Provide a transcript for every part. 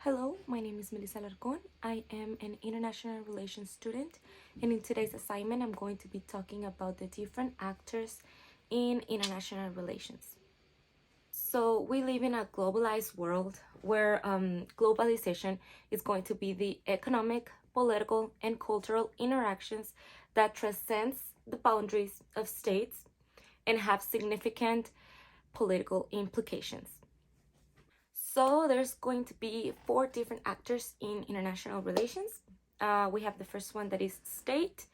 Hello, my name is Melissa Larcon. I am an international relations student, and in today's assignment, I'm going to be talking about the different actors in international relations. So, we live in a globalized world where globalization is going to be the economic, political, and cultural interactions that transcends the boundaries of states and have significant political implications. So there's going to be four different actors in international relations. We have the first one that is state,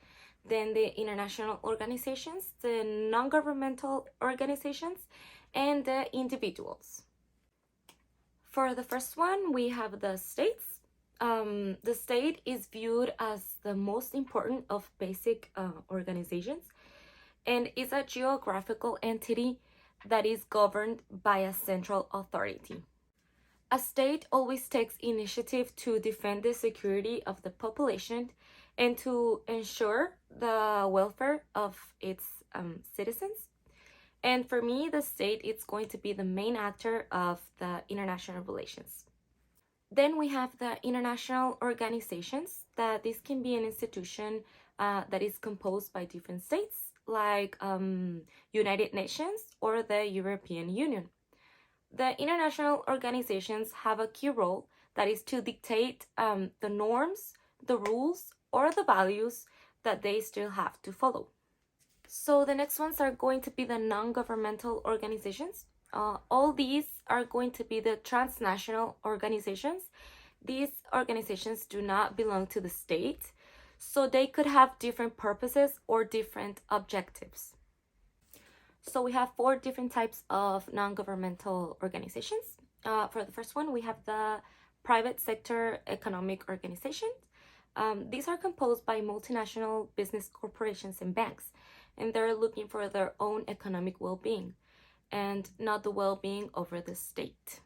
then the international organizations, the non-governmental organizations, and the individuals. For the first one, we have the states. The state is viewed as the most important of basic organizations and is a geographical entity that is governed by a central authority. A state always takes initiative to defend the security of the population and to ensure the welfare of its citizens. And for me, the state is going to be the main actor of the international relations. Then we have the international organizations, that this can be an institution that is composed by different states, like United Nations or the European Union. The international organizations have a key role that is to dictate the norms, the rules, or the values that they still have to follow. So the next ones are going to be the non-governmental organizations. All these are going to be the transnational organizations. These organizations do not belong to the state, so they could have different purposes or different objectives. So we have four different types of non-governmental organizations. For the first one, we have the private sector economic organizations. These are composed by multinational business corporations and banks, and they're looking for their own economic well-being and not the well-being over the state.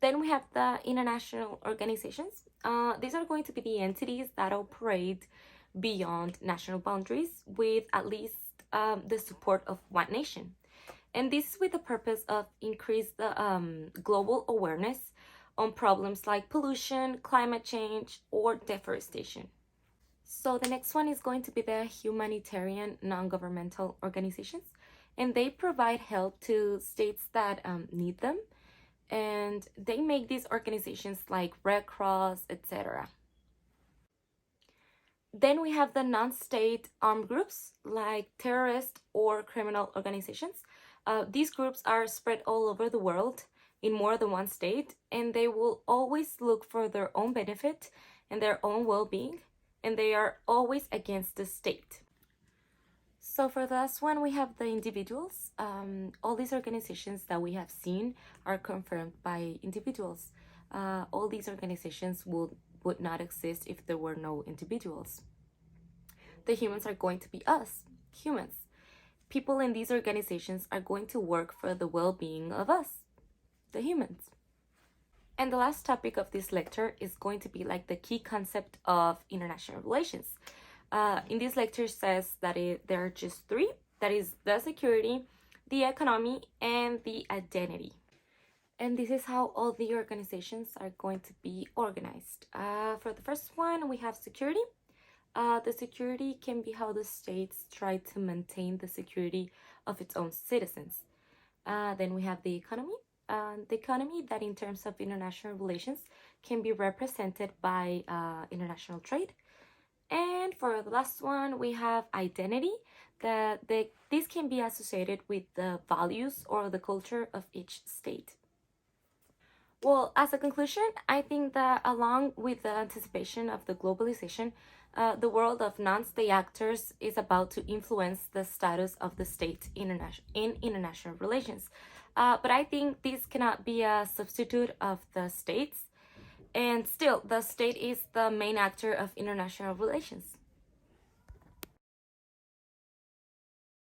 Then we have the international organizations. These are going to be the entities that operate beyond national boundaries with at least the support of one nation. And this is with the purpose of increase the global awareness on problems like pollution, climate change, or deforestation. So the next one is going to be the humanitarian non-governmental organizations, and they provide help to states that need them, and they make these organizations like Red Cross, etc. Then we have the non-state armed groups like terrorist or criminal organizations. These groups are spread all over the world in more than one state, and they will always look for their own benefit and their own well-being, and they are always against the state. So for the last one, we have the individuals. All these organizations that we have seen are confirmed by individuals. All these organizations would not exist if there were no individuals. The humans are going to be us, humans. People in these organizations are going to work for the well-being of us, the humans. And the last topic of this lecture is going to be like the key concept of international relations. In this lecture says that there are just three, that is the security, the economy, and the identity. And this is how all the organizations are going to be organized. For the first one, we have security. The security can be how the states try to maintain the security of its own citizens. Then we have the economy. The economy that in terms of international relations can be represented by international trade. And for the last one, we have identity. This can be associated with the values or the culture of each state. Well, as a conclusion, I think that along with the anticipation of the globalization, the world of non-state actors is about to influence the status of the state in international relations. But I think this cannot be a substitute of the states. And still, the state is the main actor of international relations.